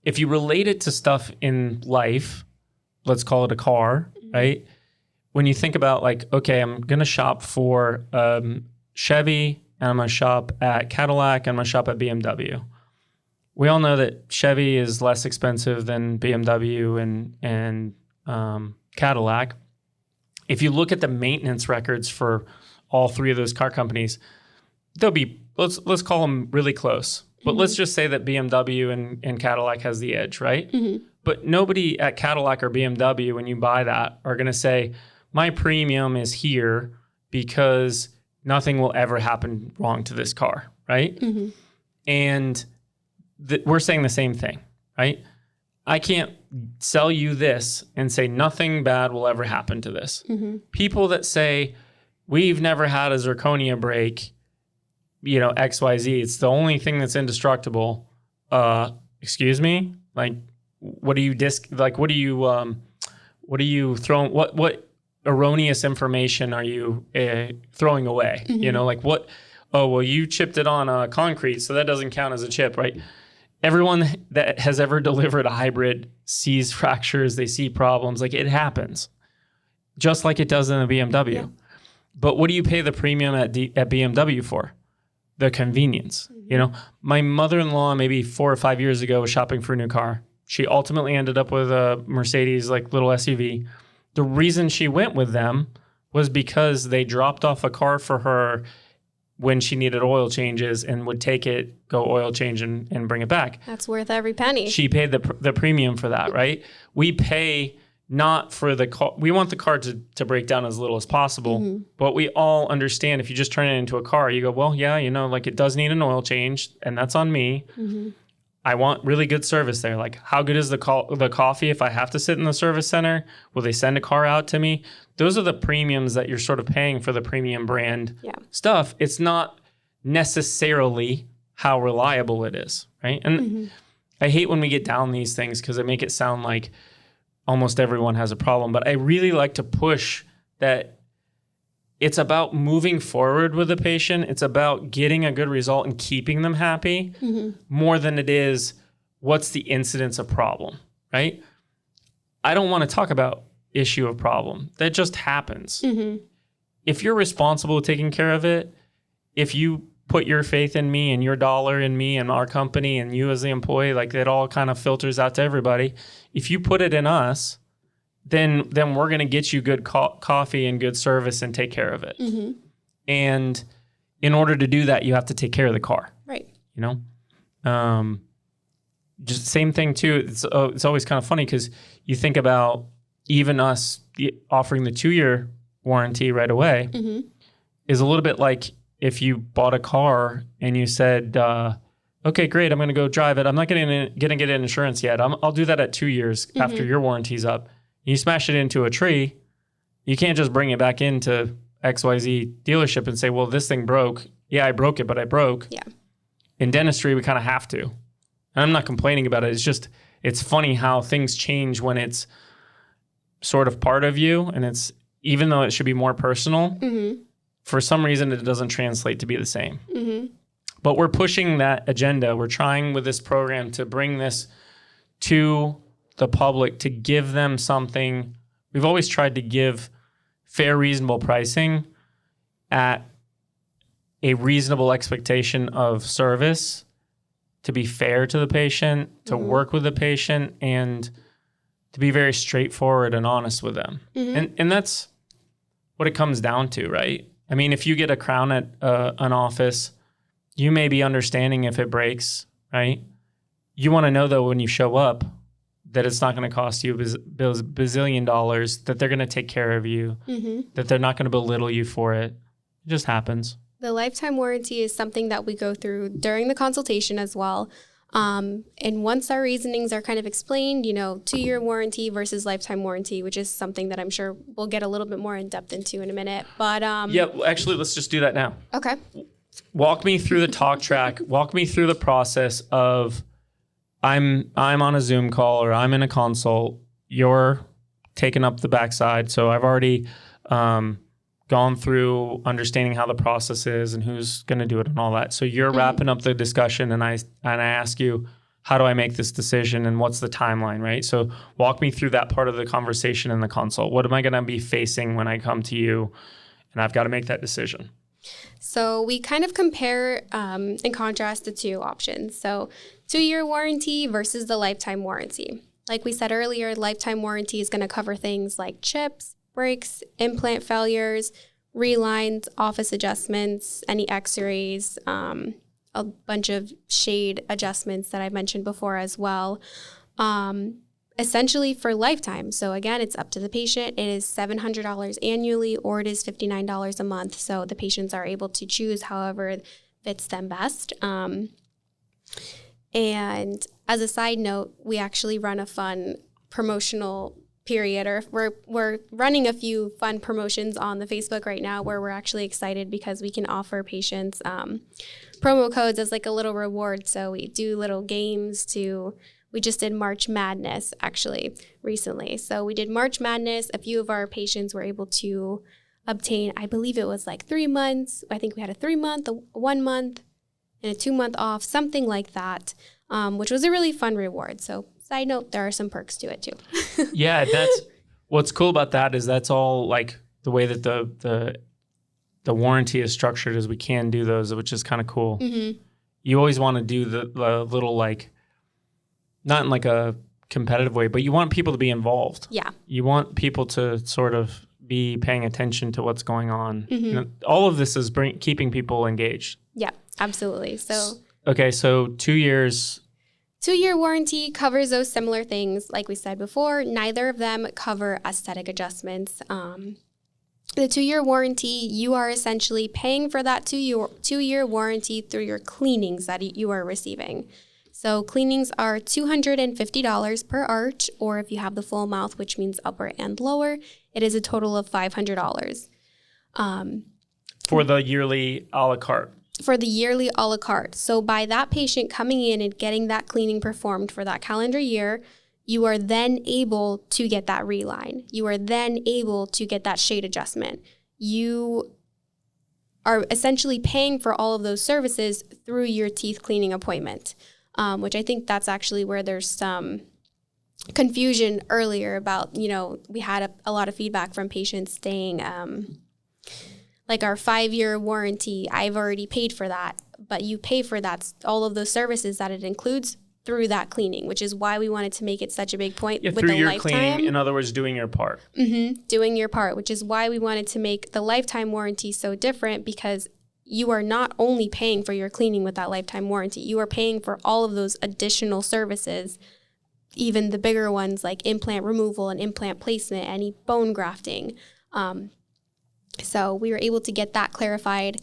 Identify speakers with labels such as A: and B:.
A: if you relate it to stuff in life, let's call it a car, right? When you think about like, okay, I'm going to shop for Chevy and I'm going to shop at Cadillac and I'm going to shop at BMW. We all know that Chevy is less expensive than BMW and Cadillac. If you look at the maintenance records for all three of those car companies, they'll be, let's call them really close. But let's just say that BMW and Cadillac has the edge, right? But nobody at Cadillac or BMW, when you buy that, are going to say, my premium is here because nothing will ever happen wrong to this car, right? And we're saying the same thing, right? I can't sell you this and say nothing bad will ever happen to this. People that say, we've never had a zirconia break, you know, XYZ, it's the only thing that's indestructible. Excuse me? Like, what are you throwing, what erroneous information are you throwing away? You know, like what, oh, well, you chipped it on concrete, so that doesn't count as a chip, right? Everyone that has ever delivered a hybrid sees fractures, they see problems, like it happens, just like it does in a BMW. Yeah. But what do you pay the premium at BMW for? The convenience. You know, my mother-in-law maybe 4 or 5 years ago was shopping for a new car. She ultimately ended up with a Mercedes, like little SUV. The reason she went with them was because they dropped off a car for her when she needed oil changes and would take it, go oil change and bring it back.
B: That's worth every penny.
A: She paid the premium for that, right? We pay not for the car. We want the car to break down as little as possible, but we all understand if you just turn it into a car, you go, well, yeah, you know, like it does need an oil change and that's on me. I want really good service there. Like, how good is the coffee if I have to sit in the service center? Will they send a car out to me? Those are the premiums that you're sort of paying for the premium brand stuff. It's not necessarily how reliable it is, right? And I hate when we get down these things because they make it sound like almost everyone has a problem. But I really like to push that it's about moving forward with the patient. It's about getting a good result and keeping them happy more than it is what's the incidence of problem, right? I don't want to talk about issue of problem. That just happens. If you're responsible with taking care of it, if you put your faith in me and your dollar in me and our company and you as the employee, like it all kind of filters out to everybody. If you put it in us, then we're going to get you good coffee and good service and take care of it. And in order to do that, you have to take care of the car.
B: Right.
A: You know? Just same thing too. It's always kind of funny because you think about even us offering the 2-year warranty right away is a little bit like if you bought a car and you said, okay, great, I'm going to go drive it. I'm not going to get insurance yet. I'll do that at 2 years after your warranty's up. You smash it into a tree, you can't just bring it back into XYZ dealership and say, well, this thing broke. Yeah, I broke it, but I broke.
B: Yeah.
A: In dentistry, we kind of have to. And I'm not complaining about it. It's just, it's funny how things change when it's sort of part of you. And it's, even though it should be more personal, for some reason, it doesn't translate to be the same. But we're pushing that agenda. We're trying with this program to bring this to the public, to give them something. We've always tried to give fair, reasonable pricing at a reasonable expectation of service, to be fair to the patient, to work with the patient, and to be very straightforward and honest with them. And that's what it comes down to, right? I mean, if you get a crown at an office, you may be understanding if it breaks, right? You want to know, though, when you show up, that it's not going to cost you bazillion dollars, that they're going to take care of you, that they're not going to belittle you for it. It just happens.
B: The lifetime warranty is something that we go through during the consultation as well. And once our reasonings are kind of explained, 2-year warranty versus lifetime warranty, which is something that I'm sure we'll get a little bit more in depth into in a minute. But
A: actually, let's just do that now.
B: Okay.
A: Walk me through the talk track. Walk me through the process of I'm on a Zoom call or I'm in a consult. You're taking up the backside. So I've already gone through understanding how the process is and who's going to do it and all that. So you're wrapping up the discussion and I ask you, how do I make this decision and what's the timeline, right? So walk me through that part of the conversation in the consult. What am I going to be facing when I come to you and I've got to make that decision?
B: So we kind of compare and contrast the two options. So 2-year warranty versus the lifetime warranty. Like we said earlier, lifetime warranty is going to cover things like chips, breaks, implant failures, relines, office adjustments, any x-rays, a bunch of shade adjustments that I mentioned before as well, essentially for lifetime. So again, it's up to the patient. It is $700 annually, or it is $59 a month. So the patients are able to choose however fits them best. And as a side note, we actually run a fun promotional period, or we're running a few fun promotions on the Facebook right now where we're actually excited because we can offer patients promo codes as like a little reward. So we do little games we just did March Madness actually recently. So we did March Madness. A few of our patients were able to obtain, I believe it was like 3 months. I think we had a 3-month, a 1 month, and a 2-month off, something like that, which was a really fun reward. So side note, there are some perks to it too.
A: Yeah, that's what's cool about that is that's all like the way that the warranty is structured is we can do those, which is kind of cool. Mm-hmm. You always want to do the little like, not in like a competitive way, but you want people to be involved.
B: Yeah.
A: You want people to sort of be paying attention to what's going on.
B: Mm-hmm.
A: You know, all of this is keeping people engaged.
B: Yeah, absolutely. So
A: okay, so 2 years.
B: 2-year warranty covers those similar things. Like we said before, neither of them cover aesthetic adjustments. The 2-year warranty, you are essentially paying for that 2-year warranty through your cleanings that you are receiving. So cleanings are $250 per arch, or if you have the full mouth, which means upper and lower, it is a total of $500.
A: For the yearly a la carte.
B: For the yearly a la carte. So by that patient coming in and getting that cleaning performed for that calendar year, you are then able to get that reline. You are then able to get that shade adjustment. You are essentially paying for all of those services through your teeth cleaning appointment, which I think that's actually where there's some confusion earlier about, we had a lot of feedback from patients saying, like our 5-year warranty, I've already paid for that, but you pay for that, all of those services that it includes through that cleaning, which is why we wanted to make it such a big point with
A: through
B: the
A: your
B: lifetime.
A: Cleaning, in other words, doing your part.
B: Mm-hmm, doing your part, which is why we wanted to make the lifetime warranty so different, because you are not only paying for your cleaning with that lifetime warranty, you are paying for all of those additional services, even the bigger ones like implant removal and implant placement, any bone grafting. So we were able to get that clarified.